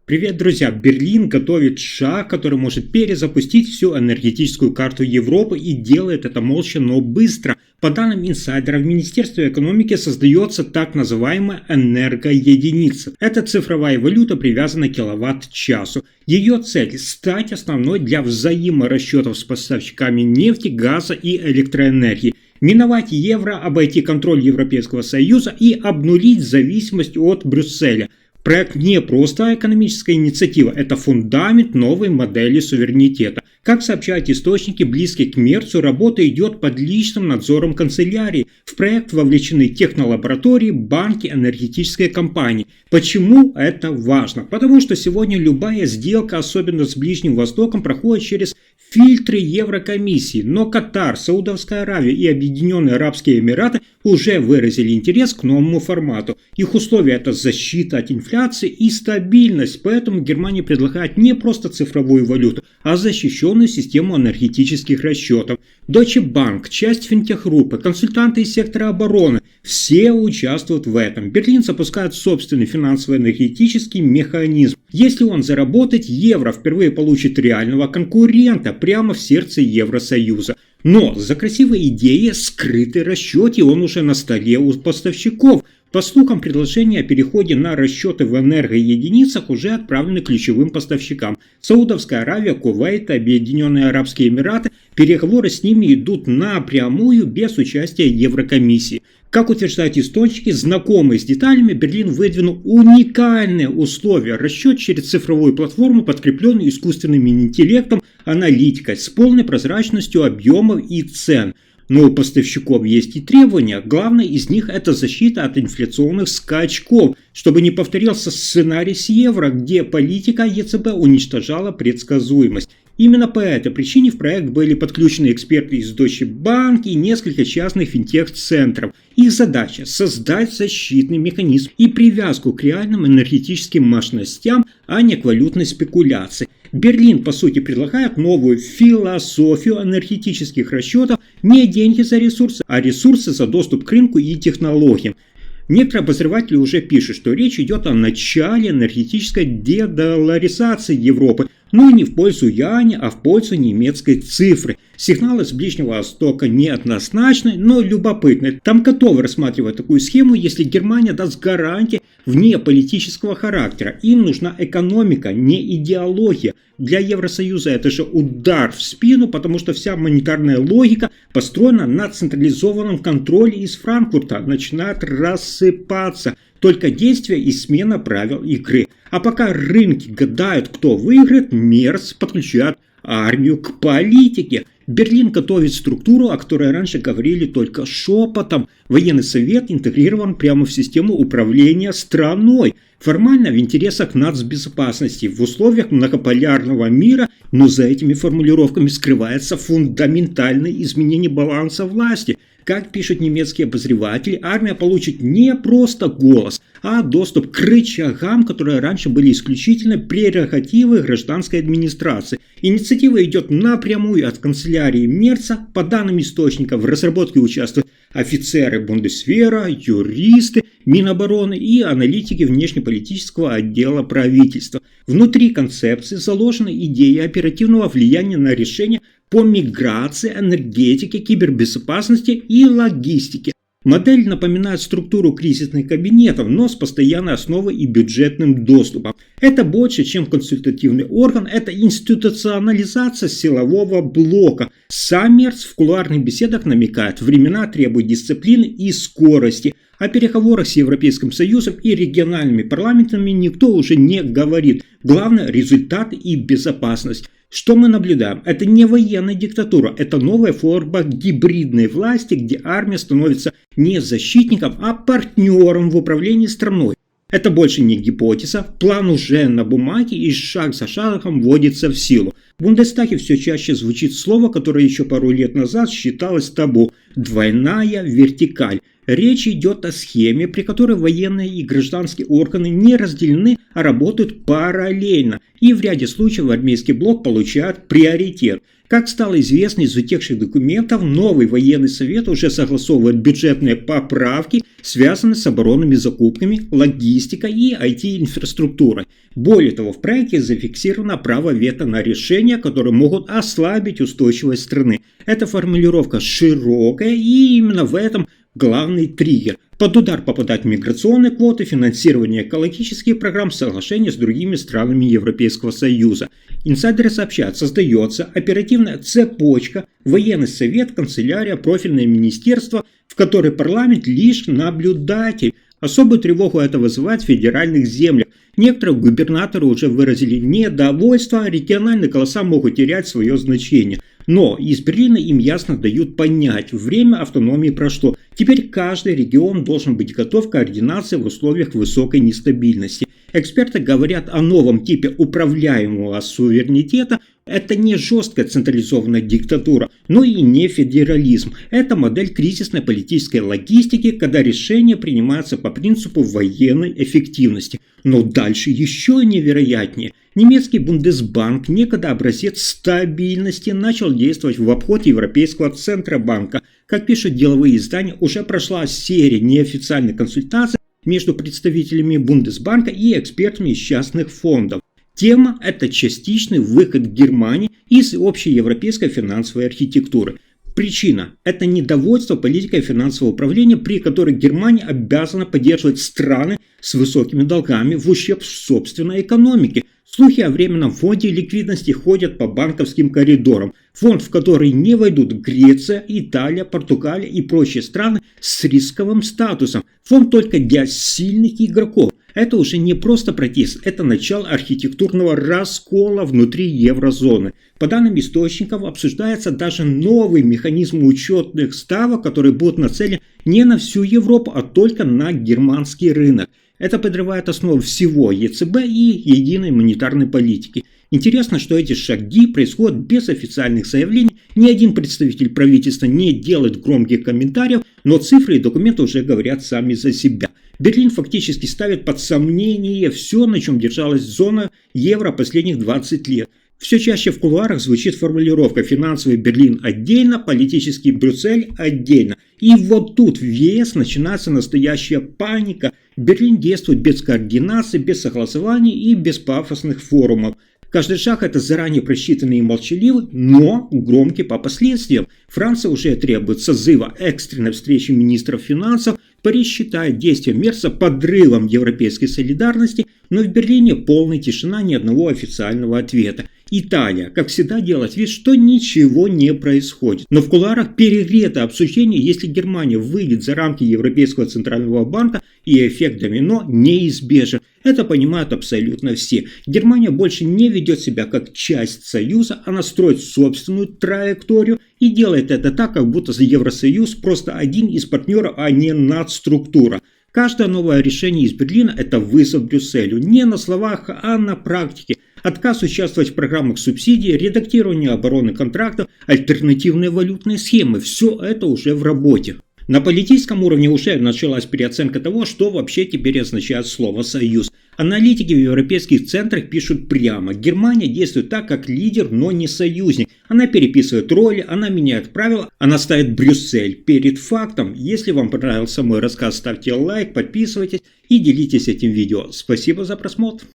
Привет, друзья! Берлин готовит шаг, который может перезапустить всю энергетическую карту Европы и делает это молча, но быстро. По данным инсайдера, в Министерстве экономики создается так называемая энергоединица. Эта цифровая валюта привязана к киловатт-часу. Ее цель – стать основной для взаиморасчетов с поставщиками нефти, газа и электроэнергии. Миновать евро, обойти контроль Европейского Союза и обнулить зависимость от Брюсселя. Проект не просто экономическая инициатива, это фундамент новой модели суверенитета. Как сообщают источники, близкие к Мерцу, работа идет под личным надзором канцелярии. В проект вовлечены технолаборатории, банки, энергетические компании. Почему это важно? Потому что сегодня любая сделка, особенно с Ближним Востоком, проходит через фильтры Еврокомиссии. Но Катар, Саудовская Аравия и Объединенные Арабские Эмираты уже выразили интерес к новому формату. Их условия – это защита от инфляции и стабильность. Поэтому Германия предлагает не просто цифровую валюту, а защищенную систему энергетических расчетов. Deutsche Bank, часть финтех-группы, консультанты из сектора обороны – все участвуют в этом. Берлин запускает собственный финансово-энергетический механизм. Если он заработает, евро впервые получит реального конкурента прямо в сердце Евросоюза. Но за красивой идеей скрытый расчет, и он уже на столе у поставщиков. По слухам, предложения о переходе на расчеты в энергоединицах уже отправлены ключевым поставщикам. Саудовская Аравия, Кувейт, Объединенные Арабские Эмираты. Переговоры с ними идут напрямую, без участия Еврокомиссии. Как утверждают источники, знакомые с деталями, Берлин выдвинул уникальные условия. Расчет через цифровую платформу, подкрепленный искусственным интеллектом, аналитикой, с полной прозрачностью объемов и цен. Но у поставщиков есть и требования. Главное из них – это защита от инфляционных скачков, чтобы не повторился сценарий с евро, где политика ЕЦБ уничтожала предсказуемость. Именно по этой причине в проект были подключены эксперты из Deutsche Bank и несколько частных финтех-центров. Их задача – создать защитный механизм и привязку к реальным энергетическим мощностям, а не к валютной спекуляции. Берлин, по сути, предлагает новую философию энергетических расчетов: не деньги за ресурсы, а ресурсы за доступ к рынку и технологиям. Некоторые обозреватели уже пишут, что речь идет о начале энергетической дедоларизации Европы, но не в пользу юаня, а в пользу немецкой цифры. Сигналы с Ближнего Востока неоднозначны, но любопытны. Там готовы рассматривать такую схему, если Германия даст гарантии вне политического характера. Им нужна экономика, не идеология. Для Евросоюза это же удар в спину, потому что вся монетарная логика построена на централизованном контроле из Франкфурта, начинает рассыпаться. Только действия и смена правил игры. А пока рынки гадают, кто выиграет, Мерц подключает армию к политике. Берлин готовит структуру, о которой раньше говорили только шепотом. Военный совет интегрирован прямо в систему управления страной. Формально в интересах нацбезопасности в условиях многополярного мира, но за этими формулировками скрывается фундаментальное изменение баланса власти. Как пишут немецкие обозреватели, армия получит не просто голос, а доступ к рычагам, которые раньше были исключительно прерогативой гражданской администрации. Инициатива идет напрямую от канцелярии Мерца. По данным источников, в разработке участвуют офицеры Бундесвера, юристы, Минобороны и аналитики внешнеполитического отдела правительства. Внутри концепции заложена идея оперативного влияния на решения по миграции, энергетике, кибербезопасности и логистике. Модель напоминает структуру кризисных кабинетов, но с постоянной основой и бюджетным доступом. Это больше, чем консультативный орган, это институционализация силового блока. Сам Мерц в кулуарных беседах намекает: времена требуют дисциплины и скорости. О переговорах с Европейским Союзом и региональными парламентами никто уже не говорит. Главное – результат и безопасность. Что мы наблюдаем? Это не военная диктатура, это новая форма гибридной власти, где армия становится не защитником, а партнером в управлении страной. Это больше не гипотеза, план уже на бумаге и шаг за шагом вводится в силу. В Бундестаге все чаще звучит слово, которое еще пару лет назад считалось табу – двойная вертикаль. Речь идет о схеме, при которой военные и гражданские органы не разделены, а работают параллельно. И в ряде случаев армейский блок получает приоритет. Как стало известно из утекших документов, новый военный совет уже согласовывает бюджетные поправки, связанные с оборонными закупками, логистикой и IT-инфраструктурой. Более того, в проекте зафиксировано право вето на решения, которые могут ослабить устойчивость страны. Эта формулировка широкая, и именно в этом главный триггер. Под удар попадают миграционные квоты, финансирование экологических программ, соглашения с другими странами Европейского Союза. Инсайдеры сообщают, создается оперативная цепочка, военный совет, канцелярия, профильное министерство, в которой парламент лишь наблюдатель. Особую тревогу это вызывает в федеральных землях. Некоторые губернаторы уже выразили недовольство, региональные голоса могут терять свое значение. Но из Берлина им ясно дают понять, время автономии прошло. Теперь каждый регион должен быть готов к координации в условиях высокой нестабильности. Эксперты говорят о новом типе управляемого суверенитета. Это не жесткая централизованная диктатура, но и не федерализм. Это модель кризисной политической логистики, когда решения принимаются по принципу военной эффективности. Но дальше еще невероятнее. Немецкий Бундесбанк, некогда образец стабильности, начал действовать в обход Европейского Центробанка. Как пишут деловые издания, уже прошла серия неофициальных консультаций между представителями Бундесбанка и экспертами из частных фондов. Тема – это частичный выход Германии из общеевропейской финансовой архитектуры. Причина – это недовольство политикой финансового управления, при которой Германия обязана поддерживать страны с высокими долгами в ущерб собственной экономике. Слухи о временном фонде ликвидности ходят по банковским коридорам. Фонд, в который не войдут Греция, Италия, Португалия и прочие страны с рисковым статусом. Фонд только для сильных игроков. Это уже не просто протест, это начало архитектурного раскола внутри еврозоны. По данным источников, обсуждается даже новый механизм учетных ставок, которые будут нацелены не на всю Европу, а только на германский рынок. Это подрывает основу всего ЕЦБ и единой монетарной политики. Интересно, что эти шаги происходят без официальных заявлений. Ни один представитель правительства не делает громких комментариев, но цифры и документы уже говорят сами за себя. Берлин фактически ставит под сомнение все, на чем держалась зона евро последних 20 лет. Все чаще в кулуарах звучит формулировка «финансовый Берлин отдельно, политический Брюссель отдельно». И вот тут в ЕС начинается настоящая паника. Берлин действует без координации, без согласований и без пафосных форумов. Каждый шаг – это заранее просчитанный и молчаливый, но громкий по последствиям. Франция уже требует созыва экстренной встречи министров финансов, Париж считает действия Мерца подрывом европейской солидарности, но в Берлине полная тишина, ни одного официального ответа. Италия, как всегда, делает вид, что ничего не происходит. Но в кулуарах перегрето обсуждение, если Германия выйдет за рамки Европейского центрального банка, и эффект домино неизбежен. Это понимают абсолютно все. Германия больше не ведет себя как часть Союза, она строит собственную траекторию и делает это так, как будто Евросоюз просто один из партнеров, а не надструктура. Каждое новое решение из Берлина – это вызов Брюсселю. Не на словах, а на практике. Отказ участвовать в программах субсидий, редактирование оборонных контрактов, альтернативные валютные схемы – все это уже в работе. На политическом уровне уже началась переоценка того, что вообще теперь означает слово «союз». Аналитики в европейских центрах пишут прямо: Германия действует так, как лидер, но не союзник. Она переписывает роли, она меняет правила, она ставит Брюссель перед фактом. Если вам понравился мой рассказ, ставьте лайк, подписывайтесь и делитесь этим видео. Спасибо за просмотр.